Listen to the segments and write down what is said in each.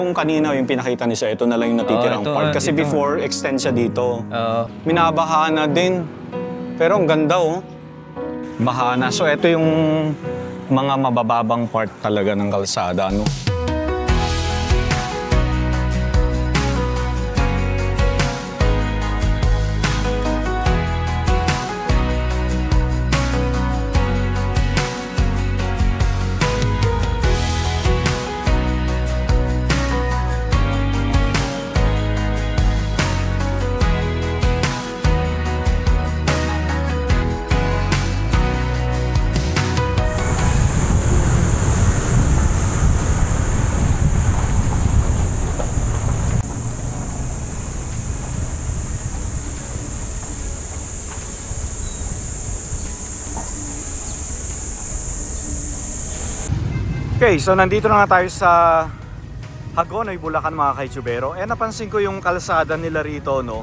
Kung kanina yung pinakita ni Sir, ito na lang yung natitirang ito, part. Kasi dito. before, extend siya dito. Oo. Minabaha na din. Pero ang ganda oh. Baha na. So ito yung mga mabababang part talaga ng kalsada, no? Okay, so nandito na nga tayo sa Hagonoy, Bulacan mga kaitsubero. Napansin ko yung kalsada nila rito, no?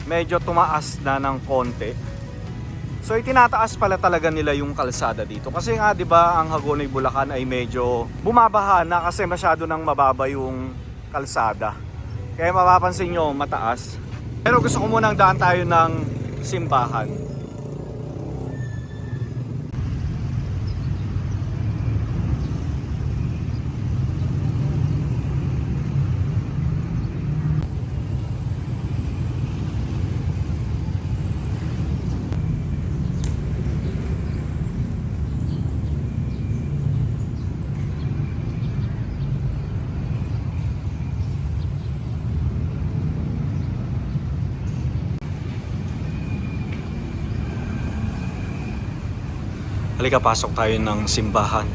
Medyo tumaas na ng konti. So itinataas pala talaga nila yung kalsada dito. Kasi nga 'di ba, ang Hagonoy, Bulacan ay medyo bumabaha na kasi masyado nang mababa yung kalsada. Kaya mapapansin nyo, mataas. Pero gusto ko munang daan tayo ng simbahan. Halika, pasok tayo ng simbahan.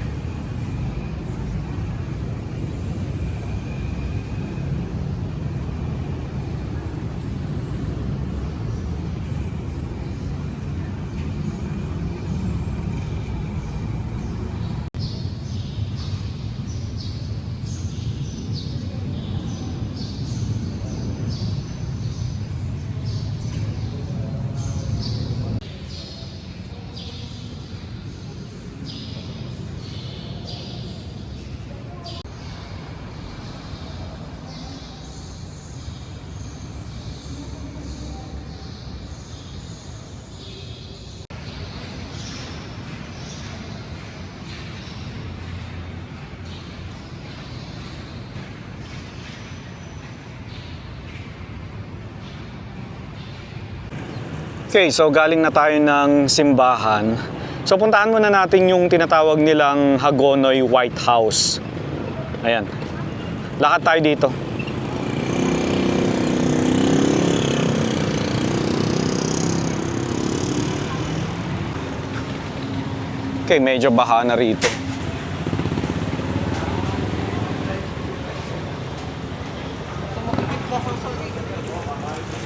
Okay, so galing na tayo ng simbahan. So puntahan muna natin yung tinatawag nilang Hagonoy White House. Ayan. Lakad tayo dito. Okay, medyo baha na rito.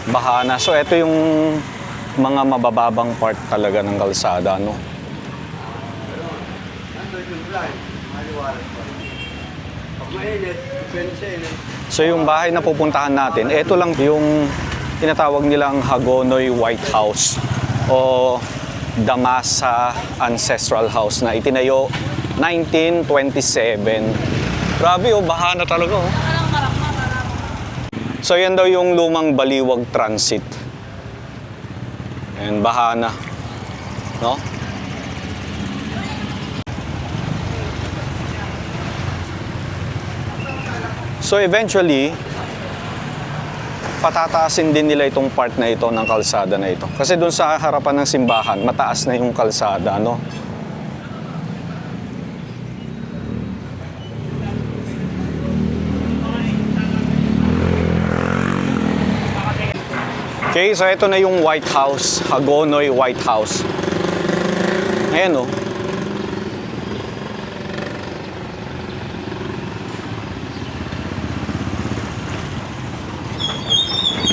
Baha na. So ito yung mga mabababang part talaga ng kalsada, no? So yung bahay na pupuntahan natin, ito lang yung tinatawag nilang Hagonoy White House o Damasa Ancestral House na itinayo 1927. Grabe oh, baha na talaga oh. So yan daw yung lumang Baliwag Transit. And baha na, no? So eventually, patataasin din nila itong part na ito ng kalsada na ito. Kasi doon sa harapan ng simbahan, mataas na yung kalsada, no? Okay, so ito na yung White House, Hagonoy White House. Ayan oh.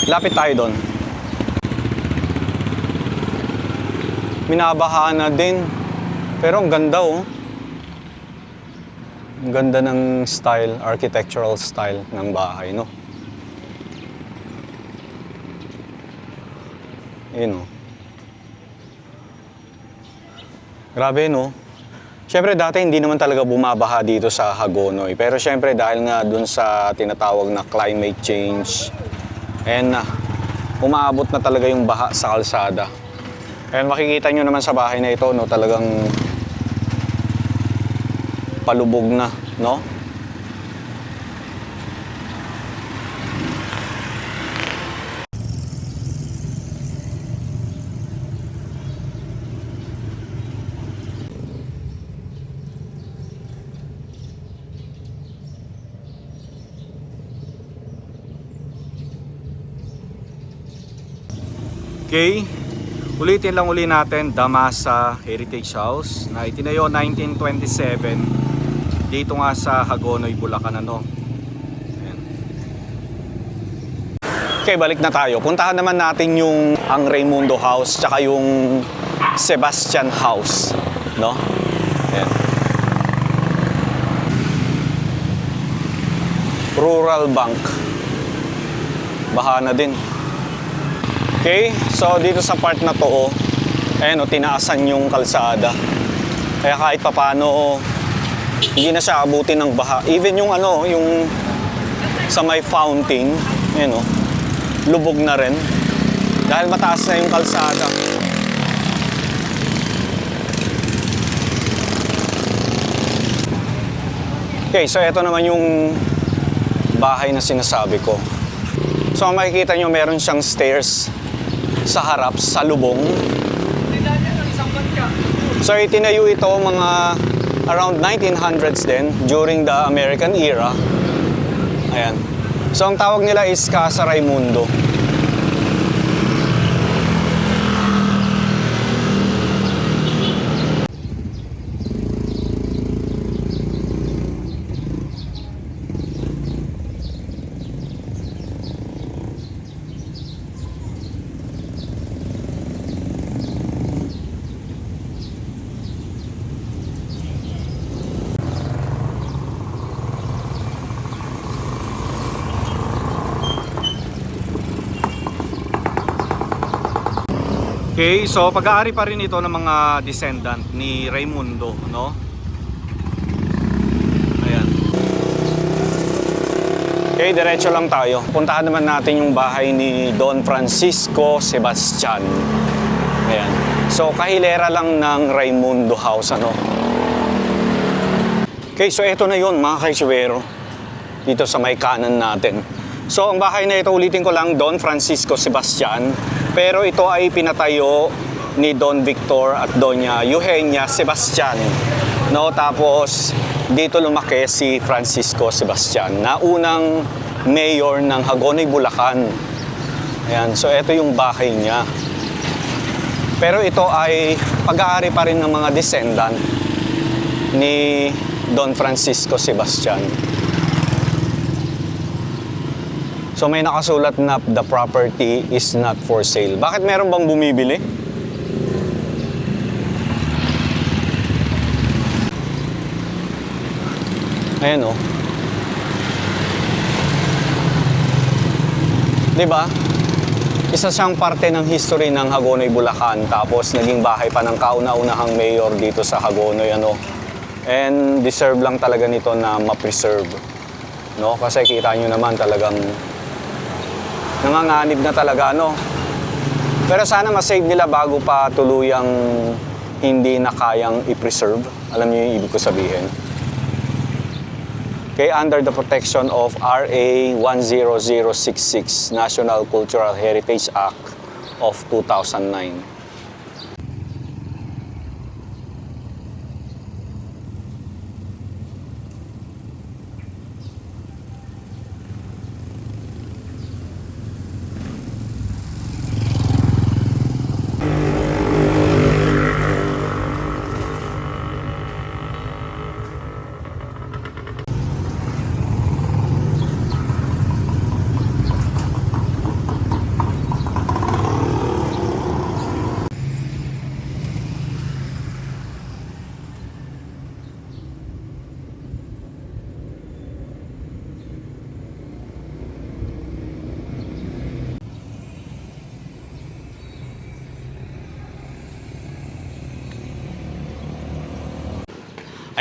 Lapit tayo doon. Minabaha na din. Pero ang ganda oh. Ang ganda ng style, architectural style ng bahay, no? Ayun, oh. Grabe, no? Syempre dati hindi naman talaga bumabaha dito sa Hagonoy. Pero syempre dahil nga dun sa tinatawag na climate change and umaabot na talaga yung baha sa kalsada. And makikita nyo naman sa bahay na ito, no, talagang palubog na, no? Okay, ulitin lang uli natin, Damasa Heritage House na itinayo 1927 dito nga sa Hagonoy, Bulacan, ano. Ayan. Okay, balik na tayo. Puntahan naman natin yung ang Raimundo House tsaka yung Sebastian House, no? Ayan. Rural Bank. Baha na din. Okay, so dito sa part na to, ayan o, tinaasan yung kalsada. Kaya kahit papano, hindi na siya abutin ng baha. Even yung ano, yung sa may fountain, ayan o, lubog na rin. Dahil mataas na yung kalsada. Okay, so ito naman yung bahay na sinasabi ko. So makikita nyo meron siyang stairs sa harap, sa lubong. So itinayo ito mga around 1900s din, during the American era. Ayan. So ang tawag nila is Casa Raimundo. Okay, so pag-aari pa rin ito ng mga descendant ni Raimundo, no? Ayan. Okay, diretso lang tayo. Puntahan naman natin yung bahay ni Don Francisco Sebastian. Ayan. So, kahilera lang ng Raimundo House, ano? Okay, so ito na yun, mga kaisubero. Dito sa may kanan natin. So, ang bahay na ito, ulitin ko lang, Don Francisco Sebastian. Pero ito ay pinatayo ni Don Victor at Doña Eugenia Sebastian. No, tapos dito lumaki si Francisco Sebastian na unang mayor ng Hagonoy, Bulacan. Ayan, so ito yung bahay niya. Pero ito ay pag-aari pa rin ng mga descendant ni Don Francisco Sebastian. So may nakasulat na the property is not for sale. Bakit meron bang bumibili? Ayan o. Diba? Isa siyang parte ng history ng Hagonoy, Bulacan. Tapos naging bahay pa ng kauna-unahang mayor dito sa Hagonoy, ano. And deserve lang talaga nito na ma-preserve. No? Kasi kita nyo naman talagang nanganganib na talaga, no? Pero sana ma-save nila bago pa tuluyang hindi na kayang i-preserve. Alam niyo yung ibig ko sabihin? Okay, under the protection of RA 10066, National Cultural Heritage Act of 2009.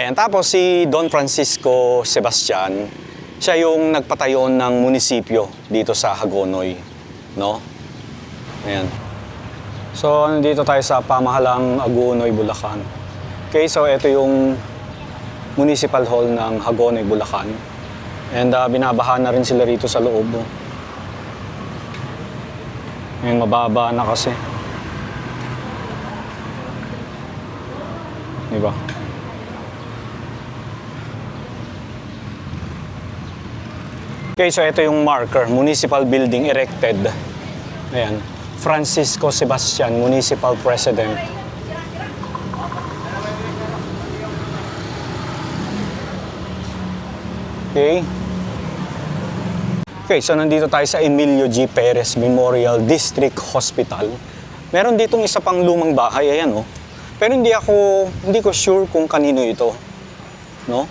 Ayan, tapos si Don Francisco Sebastian, siya yung nagpatayo ng munisipyo dito sa Hagonoy, no? Ayan. So, nandito tayo sa pamahalang Hagonoy, Bulacan. Okay, so ito yung Municipal Hall ng Hagonoy, Bulacan. And binabaha na rin sila rito sa loob. Ayan, mababa na kasi. Diba? Okay, so ito yung marker, municipal building erected. Ayan, Francisco Sebastian, Municipal President. Okay. Okay, so nandito tayo sa Emilio G. Perez Memorial District Hospital. Meron ditong isa pang lumang bahay, ayan oh. Pero hindi ko sure kung kanino ito. No?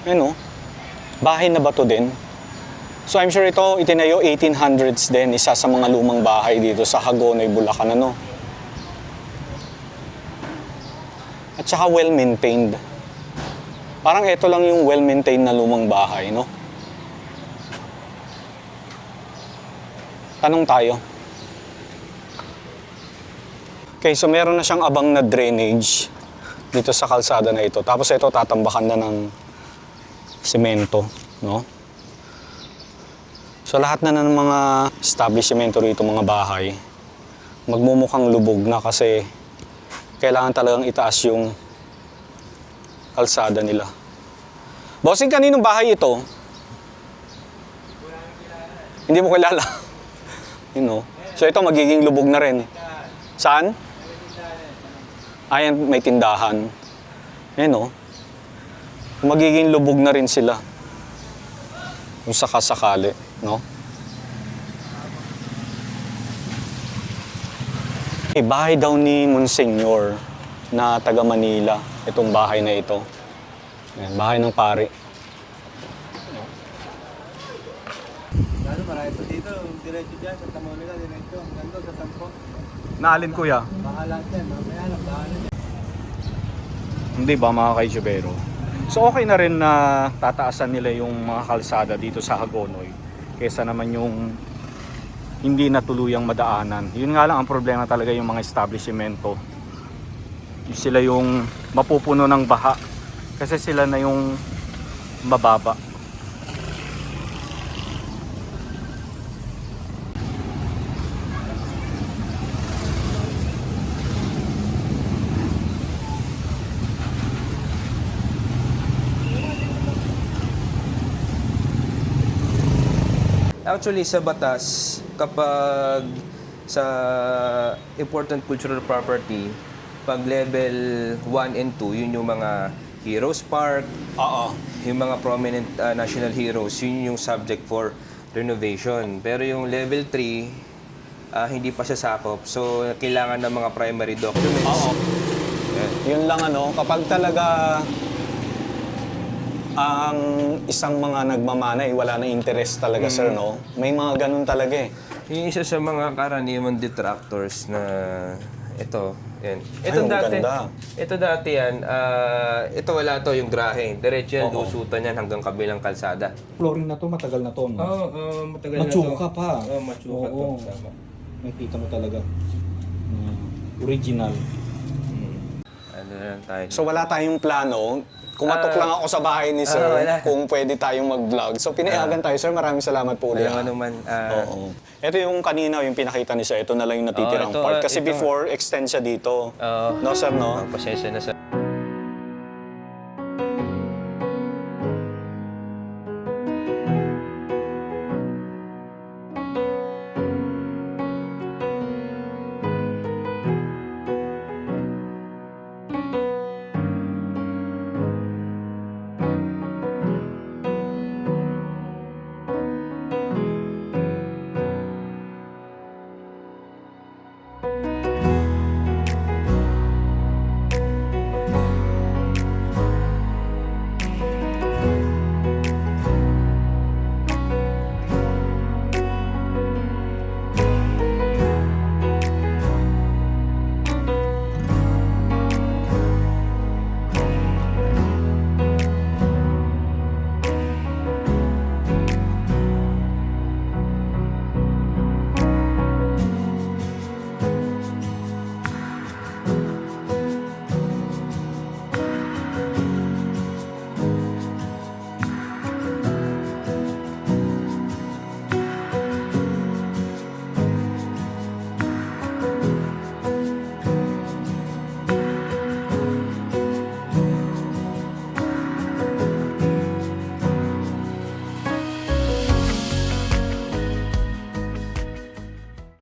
Ano? Bahay na bato din. So I'm sure ito itinayo 1800s din, isa sa mga lumang bahay dito sa Hagonoy, Bulacan, ano. At saka well-maintained. Parang ito lang yung well-maintained na lumang bahay, no? Tanong tayo. Okay, so meron na siyang abang na drainage dito sa kalsada na ito. Tapos ito tatambakan na ng semento, no? So lahat na ng mga establishmento rito, mga bahay, magmumukhang lubog na kasi kailangan talagang itaas yung kalsada nila. Bossing, kaninong bahay ito? Hindi mo kilala. You know. So ito magiging lubog na rin. Saan? Ayan, may tindahan. Ayan o. Magiging lubog na rin sila. Kung sakasakali, no? Bahay daw ni Monsignor na taga Manila. Itong bahay na ito. Ayan, bahay ng pari. Lalo marami po dito, diretso dyan sa Tamonica, diretso, hanggang doon sa Tampo. Naalin, kuya? Baka lahat yan, mamaya lang, baka na dyan. Hindi ba, mga kaitsubero? So okay na rin na tataasan nila yung mga kalsada dito sa Hagonoy kesa naman yung hindi na tuluyang madaanan. Yun nga lang ang problema talaga, yung mga establishmento. Sila yung mapupuno ng baha kasi sila na yung mababa. Actually, sa batas, kapag sa important cultural property, pag level 1 and 2, yun yung mga Heroes Park, Oo. yung mga prominent national heroes, yun yung subject for renovation. Pero yung level 3, hindi pa siya sakop. So, kailangan ng mga primary documents. Oo. Yan. Yun lang ano, kapag talaga ang isang mga nagmamana wala na interest talaga, sir, no? May mga ganun talaga eh. Yung isa sa mga karaniwang detractors na ito, yan. Ito ang dati, ganda. ito dati yan, ito wala to yung grahe. Diretso yan, Oo. lusutan yan hanggang kabilang kalsada. Flooring na to, matagal na to, no? Matagal Matsuka pa. Oo, matsuka Oo. to. Tama. Nakita mo talaga. Original. Ano na lang tayo. So wala tayong plano. Kumatok lang ako sa bahay ni sir wala. kung pwede tayong mag-vlog. So pinayagan tayo, sir. Maraming salamat po ulit. Walang anuman. Oo. Ito yung kanina, yung pinakita ni sir. Ito na lang yung natitirang ito, part. Kasi ito. before, extend siya dito. Oo. No, sir, no? Pasensya na sa